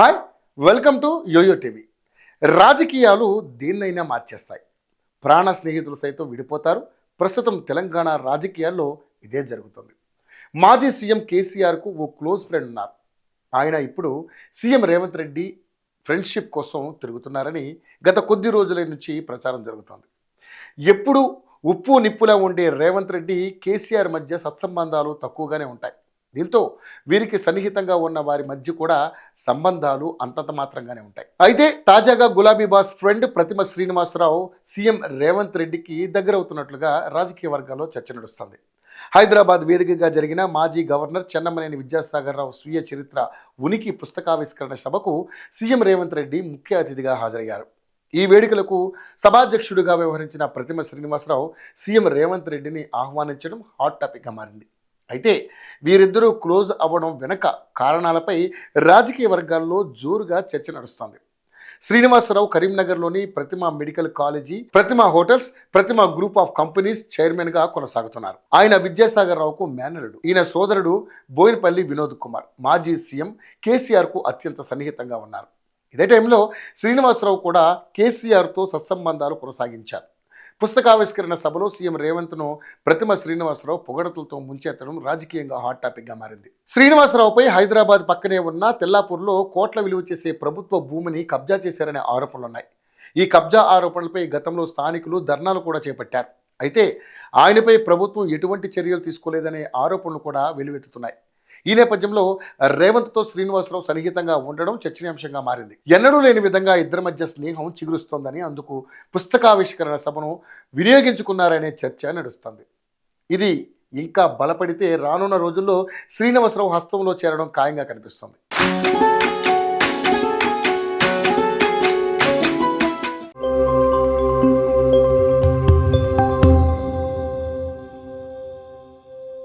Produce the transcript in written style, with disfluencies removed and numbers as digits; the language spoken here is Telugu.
Hi, welcome to YoYo TV. రాజకీయాలు దేన్నైనా మార్చేస్తాయి. ప్రాణ స్నేహితులు సైతం విడిపోతారు. ప్రస్తుతం తెలంగాణ రాజకీయాల్లో ఇదే జరుగుతుంది. మాజీ సీఎం కేసీఆర్కు ఓ క్లోజ్ ఫ్రెండ్ ఉన్నారు. ఆయన ఇప్పుడు సీఎం రేవంత్ రెడ్డి ఫ్రెండ్షిప్ కోసం తిరుగుతున్నారని గత కొద్ది రోజుల నుంచి ప్రచారం జరుగుతోంది. ఎప్పుడు ఉప్పు నిప్పులా ఉండే రేవంత్ రెడ్డి కేసీఆర్ మధ్య సత్సంబంధాలు తక్కువగానే ఉంటాయి. దీంతో వీరికి సన్నిహితంగా ఉన్న వారి మధ్య కూడా సంబంధాలు అంతంత మాత్రంగానే ఉంటాయి. అయితే తాజాగా గులాబీ బాస్ ఫ్రెండ్ ప్రతిమ శ్రీనివాసరావు సీఎం రేవంత్ రెడ్డికి దగ్గరవుతున్నట్లుగా రాజకీయ వర్గాల్లో చర్చ నడుస్తుంది. హైదరాబాద్ వేదికగా జరిగిన మాజీ గవర్నర్ చెన్నమనేని విద్యాసాగర్ రావు స్వీయ చరిత్ర ఉనికి పుస్తకావిష్కరణ సభకు సీఎం రేవంత్ రెడ్డి ముఖ్య అతిథిగా హాజరయ్యారు. ఈ వేడుకలకు సభాధ్యక్షుడిగా వ్యవహరించిన ప్రతిమ శ్రీనివాసరావు సీఎం రేవంత్ రెడ్డిని ఆహ్వానించడం హాట్ టాపిక్గా మారింది. అయితే వీరిద్దరూ క్లోజ్ అవ్వడం వెనక కారణాలపై రాజకీయ వర్గాల్లో జోరుగా చర్చ నడుస్తోంది. శ్రీనివాసరావు కరీంనగర్లోని Pratima medical college, Pratima hotels, Pratima group of companies చైర్మన్గా కొనసాగుతున్నారు. ఆయన విద్యాసాగర్ రావుకు మేనరుడు. ఈయన సోదరుడు బోయినపల్లి వినోద్ కుమార్ మాజీ సీఎం కేసీఆర్కు అత్యంత సన్నిహితంగా ఉన్నారు. ఇదే టైంలో శ్రీనివాసరావు కూడా కేసీఆర్తో సత్సంబంధాలు కొనసాగించారు. పుస్తకావిష్కరణ సభలో సీఎం రేవంత్ను ప్రతిమ శ్రీనివాసరావు పొగడతలతో ముంచెత్తడం రాజకీయంగా హాట్ టాపిక్గా మారింది. శ్రీనివాసరావుపై హైదరాబాద్ పక్కనే ఉన్న తెల్లాపూర్లో కోట్ల విలువ చేసే ప్రభుత్వ భూమిని కబ్జా చేశారనే ఆరోపణలున్నాయి. ఈ కబ్జా ఆరోపణలపై గతంలో స్థానికులు ధర్నాలు కూడా చేపట్టారు. అయితే ఆయనపై ప్రభుత్వం ఎటువంటి చర్యలు తీసుకోలేదనే ఆరోపణలు కూడా వెలువెత్తుతున్నాయి. ఈ నేపథ్యంలో రేవంత్తో శ్రీనివాసరావు సన్నిహితంగా ఉండడం చర్చనీయాంశంగా మారింది. ఎన్నడూ లేని విధంగా ఇద్దరి మధ్య స్నేహం చిగురుస్తోందని, అందుకు పుస్తకావిష్కరణ సభను వినియోగించుకున్నారనే చర్చ నడుస్తుంది. ఇది ఇంకా బలపడితే రానున్న రోజుల్లో శ్రీనివాసరావు హస్తంలో చేరడం ఖాయంగా కనిపిస్తోంది.